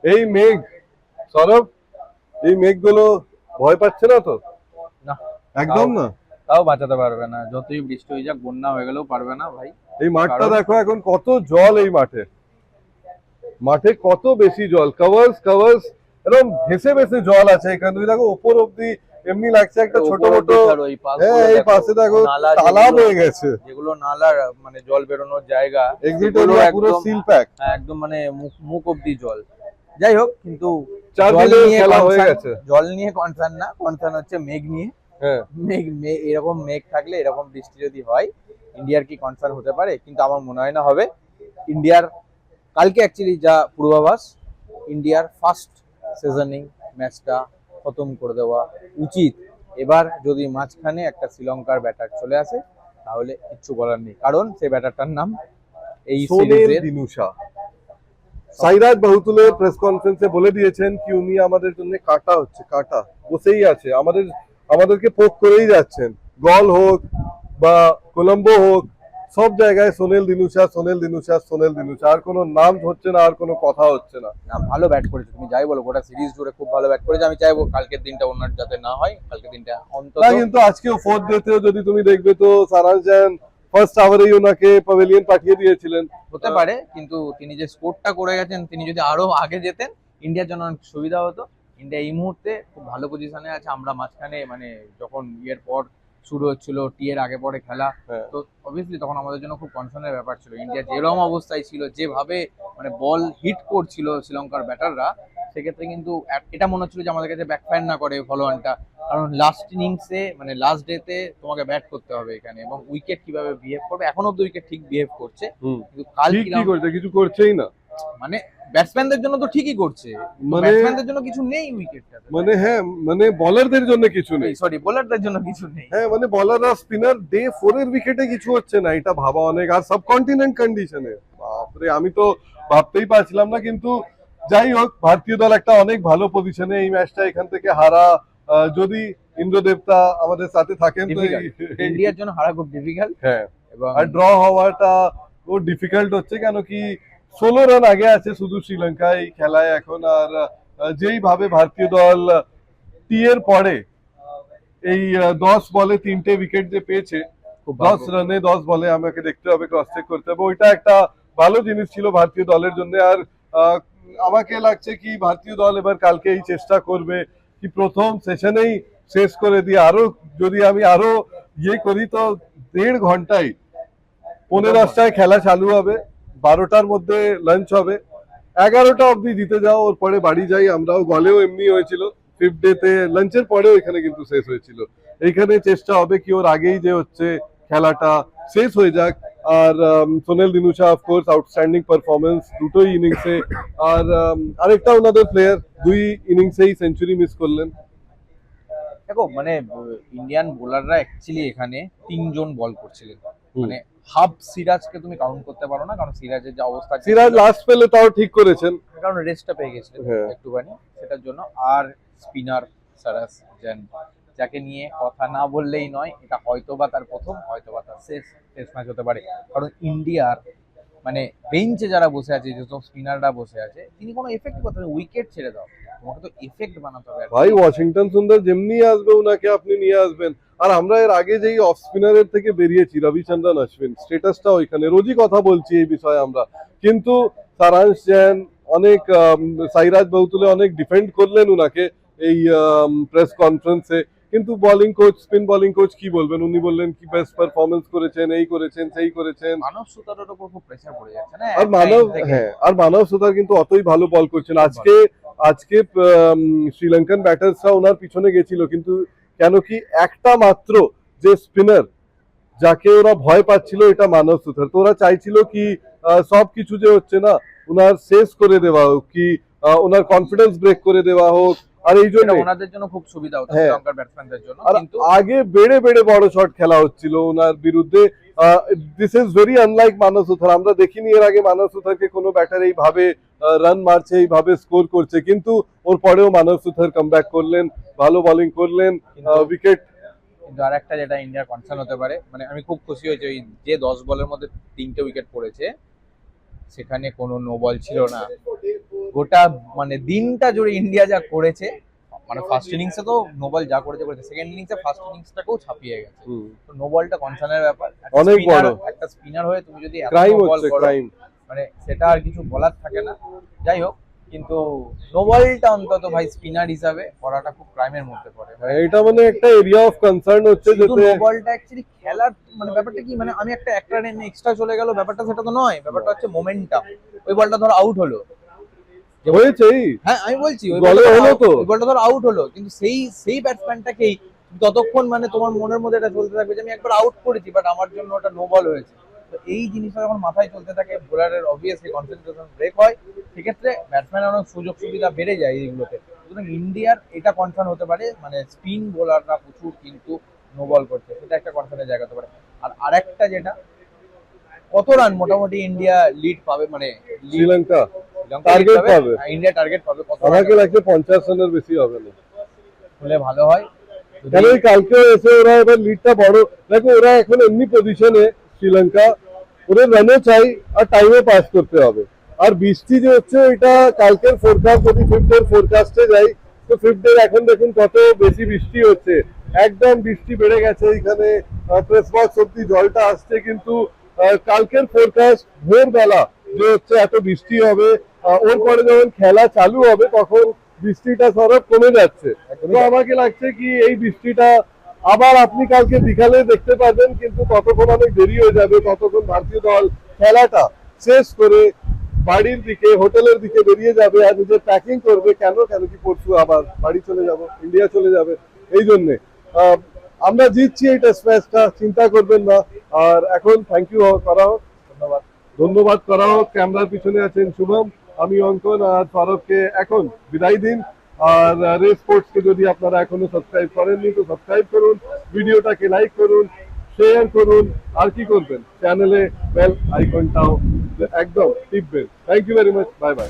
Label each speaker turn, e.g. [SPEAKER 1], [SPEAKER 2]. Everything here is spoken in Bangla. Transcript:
[SPEAKER 1] এই মেঘ, সৌরভ, এই মেঘগুলো ভয় পাচ্ছে না তো?
[SPEAKER 2] না,
[SPEAKER 1] একদম না।
[SPEAKER 2] তাও বাঁচাতে পারবে না, যতই বৃষ্টি হয়ে যাক, বন্যা হয়ে গেলেও পারবে না ভাই।
[SPEAKER 1] এই মাঠটা
[SPEAKER 2] কারণ
[SPEAKER 1] দেখো এখন কত জল, এই মাঠে মাঠে কত বেশি জল, কভার্স কভার্স একদম ভেসে ভেসে জল আছে এখানে। তুমি দেখো ওপর অব্দি, এমনি লাগছে একটা ছোট
[SPEAKER 2] উপর
[SPEAKER 1] মোটো।
[SPEAKER 2] অব্দি ছাড়ো, এই
[SPEAKER 1] হ্যাঁ,
[SPEAKER 2] পাশগুলো
[SPEAKER 1] এই
[SPEAKER 2] দেখো,
[SPEAKER 1] পাশে দেখো
[SPEAKER 2] নালা
[SPEAKER 1] তালাব হয়ে গেছে।
[SPEAKER 2] যেগুলো নালার মানে জল বেরোনোর জায়গা,
[SPEAKER 1] এক্সিট
[SPEAKER 2] সেগুলো
[SPEAKER 1] এরিয়া পুরো
[SPEAKER 2] একদম
[SPEAKER 1] সিল প্যাক।
[SPEAKER 2] একদম মানে মুখ মুখ অব্দি জল। যাই হোক, কিন্তু
[SPEAKER 1] চার
[SPEAKER 2] জল
[SPEAKER 1] দিনে
[SPEAKER 2] নিয়ে
[SPEAKER 1] খেলা হয়ে
[SPEAKER 2] কনসার্ন,
[SPEAKER 1] গেছে।
[SPEAKER 2] জল নিয়ে কনসার্ন না, কনসার্ন হচ্ছে মেঘ নিয়ে।
[SPEAKER 1] হ্যাঁ,
[SPEAKER 2] এরকম মেঘ থাকলে, এরকম বৃষ্টি যদি হয়, ইন্ডিয়ার কি কনসার্ন হতে পারে? কিন্তু আমার মনে হয় না হবে। ইন্ডিয়ার কালকে অ্যাকচুয়ালি যা পূর্বাভাস, ইন্ডিয়ার ফার্স্ট সিজনিং ম্যাচটা খতম করে দেওয়া উচিত। এবার যদি মাঝখানে একটা শ্রীলঙ্কার ব্যাটার চলে আসে, তাহলে কিচ্ছু বলার নেই, কারণ সেই ব্যাটারটার নাম এই
[SPEAKER 1] সোনেল
[SPEAKER 2] সিরিজের
[SPEAKER 1] দিনুশা। সাইরাজ বহুতুলে প্রেস কনফারেন্সে বলে দিয়েছেন কি উনি আমাদের জন্য কাটা হচ্ছে, কাটা বসেই আছে, আমাদেরকে পোক করেই যাচ্ছেন। গল হোক বা কোলম্বো হোক, সব জায়গায় সোনেল দিনুশা, সোনেল দিনুশা, সোনেল দিনুশা, আর কোনো নাম হচ্ছে না, আর কোনো কথা হচ্ছে না।
[SPEAKER 2] না, ভালো ব্যাট করেছে, তুমি যাই বলো, গোটা সিরিজ জুড়ে খুব ভালো ব্যাট করেছে। আমি চাইবো কালকের দিনটা ওনার যাতে না হয়, কালকের দিনটা অন্তত।
[SPEAKER 1] না, কিন্তু আজকেও ফোর্থ ডেতেও যদি তুমি দেখবে তো সারাজ জান ফার্স্ট আওয়ারেই ওনাকে প্যাভিলিয়ন পাঠিয়ে দিয়েছিলেন।
[SPEAKER 2] হতে পারে, কিন্তু তিনি যে স্কোরটা করে গেছেন, তিনি যদি আরো আগে যেতেন, ইন্ডিয়ার জন্য অনেক সুবিধা হতো। ইন্ডিয়া এই মুহূর্তে খুব ভালো পজিশনে আছে। আমরা মাঝখানে মানে যখন ইয়ের পর শুরু হচ্ছিল, টি এর আগে পরে খেলা,
[SPEAKER 1] হ্যাঁ,
[SPEAKER 2] তো অবভিয়াসলি তখন আমাদের জন্য খুব কনসার্নের ব্যাপার ছিল। ইন্ডিয়া যেরকম অবস্থায় ছিল, যেভাবে মানে বল হিট করছিল শ্রীলঙ্কার ব্যাটাররা, সেক্ষেত্রে কিন্তু এটা মনে হচ্ছিল যে আমাদের কাছে ব্যাকফায়ার না করে ফলোয়ানটা। কারণ লাস্ট ইনিংসে মানে লাস্ট ডেতে তোমাকে ব্যাট করতে হবে এখানে, এবং উইকেট কিভাবে বিহেভ করবে, এখন অব্দি উইকেট ঠিক বিহেভ করছে, কিন্তু কাল
[SPEAKER 1] ঠিক কি
[SPEAKER 2] কিরকম
[SPEAKER 1] করছে? কিছু করছেই না।
[SPEAKER 2] মানে ব্যাটসম্যানদের জন্য তো ঠিকই করছে,
[SPEAKER 1] মানে
[SPEAKER 2] ব্যাটসম্যানদের জন্য কিছু নেই উইকেটটাতে।
[SPEAKER 1] মানে হ্যাঁ, মানে বলারদের জন্য কিছু নেই।
[SPEAKER 2] সরি, বোলারদের জন্য কিছু নেই।
[SPEAKER 1] হ্যাঁ, মানে বলাররা, স্পিনার ডে 4 এর উইকেটে কিছু হচ্ছে না, এটা ভাবা অনেক। আর সাবকন্টিনেন্ট কন্ডিশনে, বাপরে, আমি তো ভাবতেই পারছিলাম না। কিন্তু যাই হোক, ভারতীয় দল একটা অনেক ভালো পজিশনে এই ম্যাচটা এখান থেকে হারা, যদি ইন্দ্রদেবতা আমাদের সাথে থাকেন তো
[SPEAKER 2] ইন্ডিয়ার জন্য হারা খুব ডিফিকাল্ট।
[SPEAKER 1] হ্যাঁ,
[SPEAKER 2] এবং
[SPEAKER 1] আর ড্র হওয়াটা ও ডিফিকাল্ট হচ্ছে, কেন কি 16 রান আগে আছে শুধু শ্রীলঙ্কা এই খেলায় এখন। আর যেইভাবে ভারতীয় দল টি এর পরে এই 10 বলে 3টে উইকেট যে পেয়েছে,
[SPEAKER 2] খুব
[SPEAKER 1] 10 রানে 10 বলে, আমাকে দেখতে হবে, ক্রস চেক করতে হবে, ওইটা একটা ভালো জিনিস ছিল ভারতীয় দলের জন্য। আর আহ, আমাকে লাগছে কি ভারতীয় দল এবার কালকে এই চেষ্টা করবে কি প্রথম সেশনেই শেষ করে দিয়ে, আরো যদি আমি আরো ইয়ে করি তো 1.5 ঘন্টায় 10:15টায় খেলা চালু হবে, 12টার মধ্যে লাঞ্চ হবে, 11টা অব্দি জিতে যাও, ওর পরে বাড়ি যাই। আমরাও গলেও এমনি হয়েছিল, ফিফথ ডেতে লাঞ্চের পরেও এখানে কিন্তু শেষ হয়েছিল। এইখানে চেষ্টা হবে কি ওর আগেই যে হচ্ছে খেলাটা শেষ হয়ে যাক। আর সোনেল দিনুশা অফকোর্স আউটস্ট্যান্ডিং পারফরমেন্স দুটোই ইনিংসে। আর আরেকটা ওনাদের প্লেয়ার 2 ইনিংসেই সেঞ্চুরি মিস করলেন।
[SPEAKER 2] দেখো মানে ইন্ডিয়ান বোলাররা অ্যাকচুয়ালি এখানে তিনজন বল করছিলেন। মানে হাফ সিরাজকে তুমি কাউন্ট করতে পারো না, কারণ সিরাজের যে অবস্থা,
[SPEAKER 1] সিরাজ লাস্ট পেলে তাও ঠিক করেছেন,
[SPEAKER 2] কারণ রেস্টটা পেয়ে গেছিলেন
[SPEAKER 1] হ্যাঁ।
[SPEAKER 2] একটুখানি, সেটার জন্য। আর স্পিনার সারাস জ্যান, যাকে নিয়ে কথা না বললেই নয়, এটা হয়তোবা তার প্রথম, হয়তোবা তার শেষ টেস্ট ম্যাচ হতে পারে। কারণ ইন্ডিয়ার মানে বেঞ্চে যারা বসে আছে, যেসব স্পিনাররা বসে আছে, তিনি কোনো এফেক্ট করতে হবে। উইকেট ছেড়ে দাও, তোমাকে তো এফেক্ট বানাতে হবে।
[SPEAKER 1] ভাই, ওয়াশিংটন সুন্দর যেমনি আসবে ওনাকে আপনি নিয়ে আসবেন। আর আমরা এর আগে যেই অফ স্পিনারের থেকে বেরিয়েছি, রবিচন্দ্রন অশ্বিন, স্টেটাসটা ওইখানে, রোজই কথা বলছি এই বিষয়ে আমরা, কিন্তু সারাংশ জ্যান অনেক, সাইরাজ বহুতুলে অনেক ডিফেন্ড করলেন উনাকে এই প্রেস কনফারেন্সে। কিন্তু bowling coach, spin bowling coach কি বলবেন? উনি বললেন কি বেস্ট পারফরমেন্স করেছেন, এই করেছেন, সেই করেছেন।
[SPEAKER 2] মানব সুতারের উপর খুব প্রেসার পড়ে যাচ্ছে না
[SPEAKER 1] আর মানব, হ্যাঁ, আর মানব সুতার কিন্তু অতই ভালো বল করছেন আজকে। আজকে শ্রীলঙ্কান ব্যাটার্সরা ওনার পিছনে গেছিল, কিন্তু কেন কি একটা মাত্র যে স্পিনার যাকে ওরা ভয় পাচ্ছিল, এটা মানব সুতার। তো ওরা চাইছিল কি সবকিছু যে হচ্ছে না ওনার শেষ করে দেওয়া হোক, কি ওনার কনফিডেন্স ব্রেক করে দেওয়া হোক। আর এই জন্য
[SPEAKER 2] ওনাদের জন্য খুব সুবিধা হতো,
[SPEAKER 1] হ্যাঁ,
[SPEAKER 2] শ্রীলঙ্কার ব্যাটসম্যানদের জন্য।
[SPEAKER 1] আর
[SPEAKER 2] কিন্তু
[SPEAKER 1] আগে বেড়ে বেড়ে বড় শট খেলা হচ্ছিল ওনার বিরুদ্ধে। দিস ইজ ভেরি আনলাইক মানব সুথার। আমরা দেখিনি এর আগে মানব সুথারকে কোনো ব্যাটার এইভাবে রান মারছে, এইভাবে স্কোর করছে। কিন্তু ওর পরেও মানব সুথার কামব্যাক করলেন, ভালো বোলিং করলেন, উইকেট।
[SPEAKER 2] কিন্তু আর একটা যেটা ইন্ডিয়ার কনসার্ন হতে পারে, মানে আমি খুব খুশি হয়েছি, ওই যে 10 বলের মধ্যে 3টে উইকেট পড়েছে, সেখানে কোনো নো বল ছিল না। গোটা মানে দিনটা জুড়ে ইন্ডিয়া যা করেছে, মানে ফার্স্ট ইনিংসে তো নো বল যা করেছে করেছে, সেকেন্ড ইনিংসে ফার্স্ট ইনিংসটাকেও ছাপিয়ে গেছে। তো নো বলটা কনসার্নের ব্যাপার।
[SPEAKER 1] অনেক বড়।
[SPEAKER 2] একটা স্পিনার হয়ে তুমি যদি এত
[SPEAKER 1] ক্রাইম
[SPEAKER 2] no ball
[SPEAKER 1] হচ্ছে,
[SPEAKER 2] করো,
[SPEAKER 1] ক্রাইম।
[SPEAKER 2] মানে সেটা আর কিছু বলার থাকে না। যাই হোক, কিন্তু নো বলটা অন্তত ভাই স্পিনার হিসাবে করাটা খুব ক্রাইমের মধ্যে পড়ে।
[SPEAKER 1] এটা মানে একটা এরিয়া অফ কনসার্ন হচ্ছে,
[SPEAKER 2] শুধু
[SPEAKER 1] যেতে
[SPEAKER 2] নো বলটা অ্যাকচুয়ালি খেলার মানে ব্যাপারটা কি, মানে আমি একটা রান এক্সট্রা চলে গেল, ব্যাপারটা সেটা তো নয়। ব্যাপারটা হচ্ছে মোমেন্টাম। ওই বলটা ধরো আউট হলো,
[SPEAKER 1] হয়েছেই।
[SPEAKER 2] হ্যাঁ আমি বলছি ওই
[SPEAKER 1] বলে হলো তো।
[SPEAKER 2] বলটা ধরো আউট হলো, কিন্তু সেই ব্যাটসম্যানটাকেই ততক্ষণ মানে তোমার মনের মধ্যে এটা চলতে থাকবে যে আমি একবার আউট করেছি, বাট আমার জন্য ওটা নো বল হয়েছে। তো এই জিনিসটা যখন মাথায় চলতে থাকে, বোলারের অবভিয়াসলি কনসেন্ট্রেশন ব্রেক হয়, সেক্ষেত্রে ব্যাটসম্যানের অনেক সুযোগ সুবিধা বেড়ে যায় এইগুলোতে। সুতরাং ইন্ডিয়ার এটা কনসার্ন হতে পারে, মানে স্পিন বোলাররা প্রচুর কিন্তু নো বল করছে, সেটা একটা কনসার্নের জায়গা হতে পারে। আর আরেকটা যেটা, কত রান মোটামুটি ইন্ডিয়া লিড পাবে, মানে
[SPEAKER 1] শ্রীলঙ্কা
[SPEAKER 2] শ্রীলঙ্কা lead
[SPEAKER 1] টার্গেট পাবে।
[SPEAKER 2] ইন্ডিয়া টার্গেট পাবে কত
[SPEAKER 1] আমাকে লাগছে 50 রানের বেশি হবে না।
[SPEAKER 2] হলে ভালো হয়। যদি-
[SPEAKER 1] কেন কালকে এসে ওরা এবার লিডটা বড়, দেখো ওরা এখন এমনি পজিশনে শ্রীলঙ্কা, ওদের রানও চাই আর টাইমও পাস করতে হবে। আর বৃষ্টি যে হচ্ছে, এটা কালকের ফোরকাস্ট, যদি ফিফথের ফোরকাস্টে যাই, তো ফিফথের এখন দেখুন কত বেশি বৃষ্টি হচ্ছে, একদম বৃষ্টি বেড়ে গেছে এখানে, প্রেস বক্স অব্দি জলটা আসছে। কিন্তু কালকের ফোরকাস্ট ভোরবেলা যে হচ্ছে এত বৃষ্টি হবে, ওর পরে যখন খেলা চালু হবে তখন বৃষ্টিটা সরব কমে যাচ্ছে। তো আমাকে লাগছে কি এই বৃষ্টিটা আবার আপনি কালকে বিকালে দেখতে পাবেন, কিন্তু ততক্ষণ অনেক দেরি হয়ে যাবে। ততক্ষণ ভারতীয় দল খেলাটা শেষ করে বাড়ির দিকে, হোটেলের দিকে বেরিয়ে যাবে আর নিজের প্যাকিং করবে। কেন কেন কি পরশু আবার বাড়ি চলে যাব, ইন্ডিয়া চলে যাবে। এই জন্যে আমরা জিতছি এই টেস্ট ম্যাচটা, চিন্তা করবেন না। আর এখন থ্যাংক ইউ করা হোক,
[SPEAKER 2] ধন্যবাদ।
[SPEAKER 1] ধন্যবাদ করা হোক। ক্যামেরার পিছনে আছেন শুভম, আমি অঙ্কন, আর সৌরভকে এখন বিদায় দিন। আর রে স্পোর্টসকে যদি আপনারা এখনো সাবস্ক্রাইব করেননি তো সাবস্ক্রাইব করুন, ভিডিওটাকে লাইক করুন, শেয়ার করুন, আর কি করবেন, চ্যানেলে বেল আইকনটাও একদম টিপবেন। Thank you very much, bye by.